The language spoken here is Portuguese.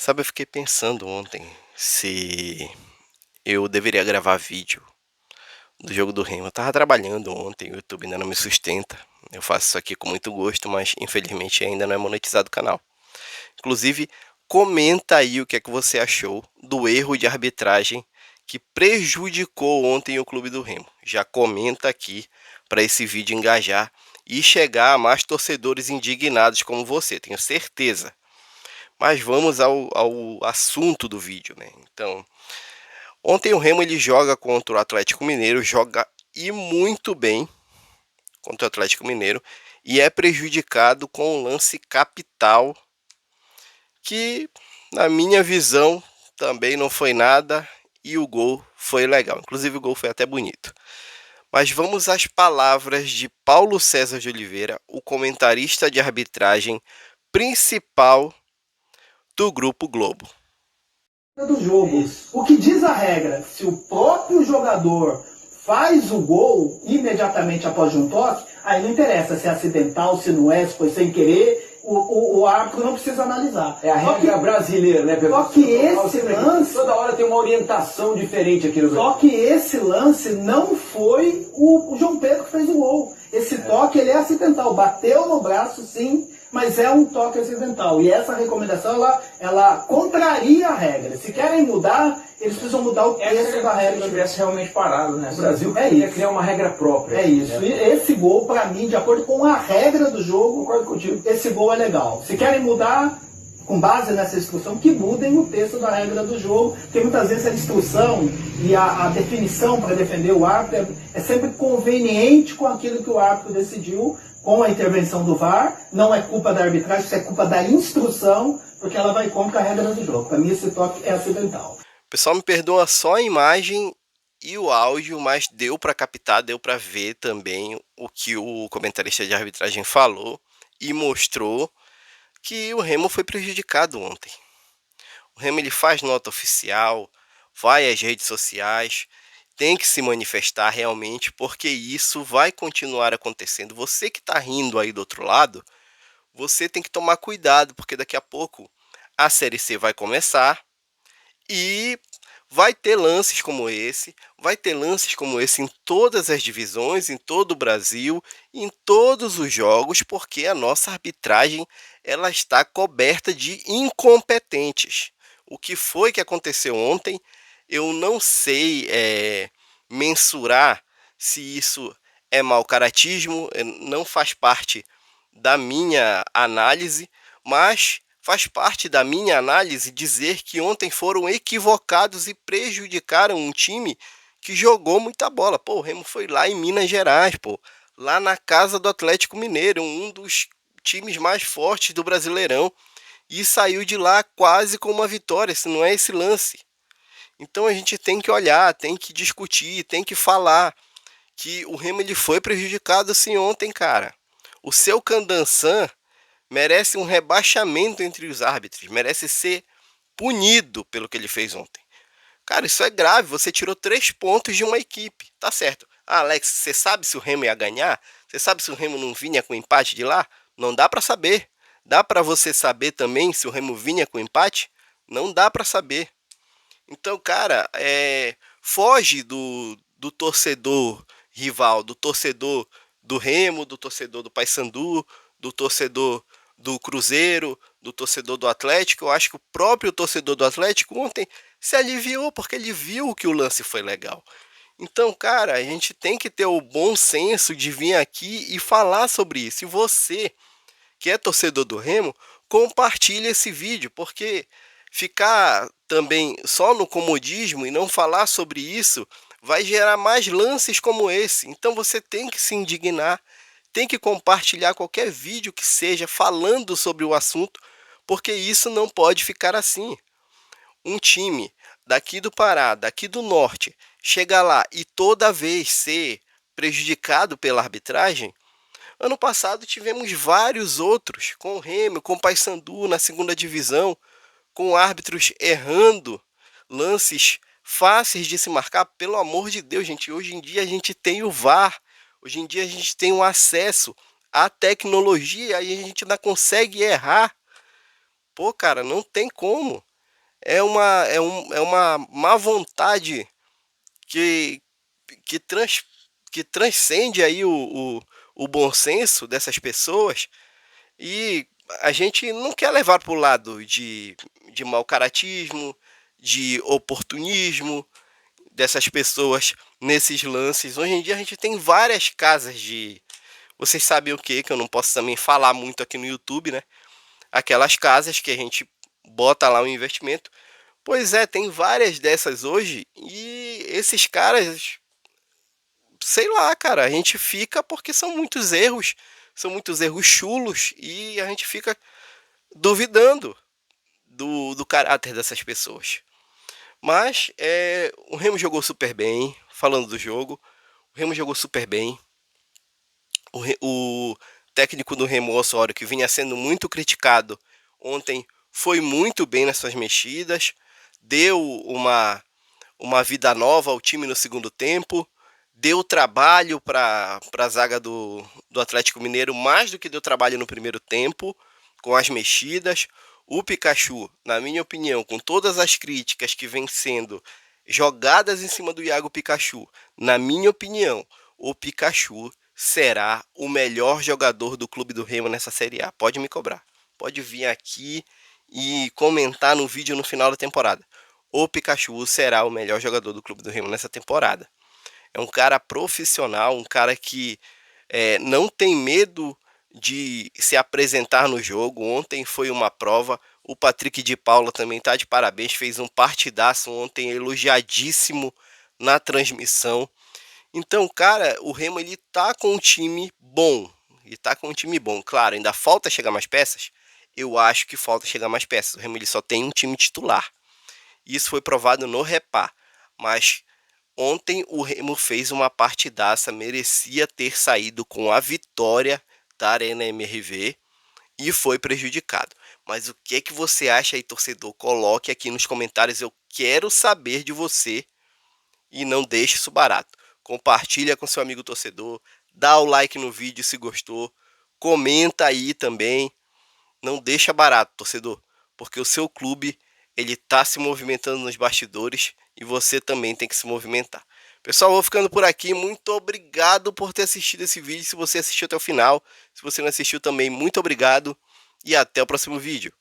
Sabe, eu fiquei pensando ontem se eu deveria gravar vídeo do jogo do Remo. Eu tava trabalhando ontem, o YouTube ainda não me sustenta. Eu faço isso aqui com muito gosto, mas infelizmente ainda não é monetizado o canal. Inclusive, comenta aí o que é que você achou do erro de arbitragem que prejudicou ontem o Clube do Remo. Já comenta aqui para esse vídeo engajar e chegar a mais torcedores indignados como você, tenho certeza. Mas vamos ao assunto do vídeo, né? Então, ontem o Remo ele joga contra o Atlético Mineiro, joga e muito bem contra o Atlético Mineiro e é prejudicado com um lance capital que, na minha visão, também não foi nada e o gol foi legal. Inclusive o gol foi até bonito. Mas vamos às palavras de Paulo César de Oliveira, o comentarista de arbitragem principal do Grupo Globo. Do jogo. O que diz a regra, se o próprio jogador faz o gol imediatamente após um toque, aí não interessa se é acidental, se não é, se foi sem querer, o árbitro não precisa analisar. É a regra brasileira, né, Só que esse lance... Toda hora tem uma orientação diferente aqui no Brasil. Só que esse lance não foi o João Pedro que fez o gol. Esse toque ele é acidental, bateu no braço sim, mas é um toque acidental. E essa recomendação, ela contraria a regra. Se querem mudar, eles precisam mudar o texto da regra. Se tivesse realmente parado, né? O Brasil É ia isso. criar uma regra própria. É isso. E esse gol, para mim, de acordo com a regra do jogo, Concordo contigo. esse gol é legal. Se querem mudar, com base nessa instrução, que mudem o texto da regra do jogo, porque muitas vezes a instrução e a definição para defender o árbitro é sempre conveniente com aquilo que o árbitro decidiu, com a intervenção do VAR. Não é culpa da arbitragem, isso é culpa da instrução, porque ela vai contra a regra do jogo. Para mim esse toque é acidental. O pessoal me perdoa só a imagem e o áudio, mas deu para captar, deu para ver também o que o comentarista de arbitragem falou e mostrou que o Remo foi prejudicado ontem. O Remo ele faz nota oficial, vai às redes sociais, tem que se manifestar realmente, porque isso vai continuar acontecendo. Você que está rindo aí do outro lado, você tem que tomar cuidado, porque daqui a pouco a Série C vai começar e vai ter lances como esse, vai ter lances como esse em todas as divisões, em todo o Brasil, em todos os jogos, porque a nossa arbitragem ela está coberta de incompetentes. O que foi que aconteceu ontem, eu não sei mensurar se isso é mau caratismo, não faz parte da minha análise, mas faz parte da minha análise dizer que ontem foram equivocados e prejudicaram um time que jogou muita bola. Pô, o Remo foi lá em Minas Gerais, pô, lá na casa do Atlético Mineiro, um dos times mais fortes do Brasileirão, e saiu de lá quase com uma vitória, se não é esse lance. Então a gente tem que olhar, tem que discutir, tem que falar que o Remo ele foi prejudicado sim ontem, cara. O seu Candançan merece um rebaixamento entre os árbitros, merece ser punido pelo que ele fez ontem. Cara, isso é grave, você tirou 3 pontos de uma equipe, tá certo. Ah, Alex, você sabe se o Remo ia ganhar? Você sabe se o Remo não vinha com empate de lá? Não dá para saber. Dá para você saber também se o Remo vinha com empate? Não dá para saber. Então, cara, foge do torcedor rival, do torcedor do Remo, do torcedor do Paysandu, do torcedor do Cruzeiro, do torcedor do Atlético. Eu acho que o próprio torcedor do Atlético ontem se aliviou porque ele viu que o lance foi legal. Então, cara, a gente tem que ter o bom senso de vir aqui e falar sobre isso. E você, que é torcedor do Remo, compartilhe esse vídeo, porque ficar também só no comodismo e não falar sobre isso vai gerar mais lances como esse. Então você tem que se indignar, tem que compartilhar qualquer vídeo que seja falando sobre o assunto, porque isso não pode ficar assim. Um time daqui do Pará, daqui do Norte, chega lá e toda vez ser prejudicado pela arbitragem. Ano passado tivemos vários outros, com o Remo, com o Paysandu na segunda divisão, com árbitros errando lances fáceis de se marcar. Pelo amor de Deus, gente, hoje em dia a gente tem o VAR, hoje em dia a gente tem um acesso à tecnologia e a gente ainda consegue errar. Pô, cara, não tem como. é uma má vontade que, que, trans, que transcende aí o bom senso dessas pessoas, e a gente não quer levar para o lado de mau caratismo, de oportunismo dessas pessoas nesses lances. Hoje em dia a gente tem várias casas de... Vocês sabem o que eu não posso também falar muito aqui no YouTube, né? Aquelas casas que a gente bota lá um investimento. Pois é, tem várias dessas hoje e esses caras, sei lá, cara, a gente fica porque são muitos erros chulos e a gente fica duvidando do caráter dessas pessoas. Mas o Remo jogou super bem, falando do jogo, o Remo jogou super bem. O técnico do Remo, Osório, que vinha sendo muito criticado ontem, foi muito bem nas suas mexidas, deu uma vida nova ao time no segundo tempo, deu trabalho para a zaga do Atlético Mineiro, mais do que deu trabalho no primeiro tempo, com as mexidas. O Pikachu, na minha opinião, com todas as críticas que vêm sendo jogadas em cima do Iago Pikachu, na minha opinião, o Pikachu será o melhor jogador do Clube do Remo nessa Série A. Pode me cobrar. Pode vir aqui e comentar no vídeo no final da temporada. O Pikachu será o melhor jogador do Clube do Remo nessa temporada. É um cara profissional, um cara que não tem medo de se apresentar no jogo. Ontem foi uma prova. O Patrick de Paula também está de parabéns, fez um partidaço ontem, elogiadíssimo na transmissão. Então, cara, o Remo ele tá com um time bom. E tá com um time bom. Claro, ainda falta chegar mais peças. Eu acho que falta chegar mais peças. O Remo ele só tem um time titular. Isso foi provado no Repá. Mas ontem o Remo fez uma partidaça, merecia ter saído com a vitória da Arena MRV e foi prejudicado. Mas o que é que você acha aí, torcedor? Coloque aqui nos comentários, eu quero saber de você e não deixe isso barato. Compartilha com seu amigo torcedor, dá o like no vídeo se gostou, comenta aí também, não deixa barato, torcedor, porque o seu clube ele tá se movimentando nos bastidores e você também tem que se movimentar. Pessoal, vou ficando por aqui. Muito obrigado por ter assistido esse vídeo. Se você assistiu até o final, se você não assistiu também, muito obrigado e até o próximo vídeo.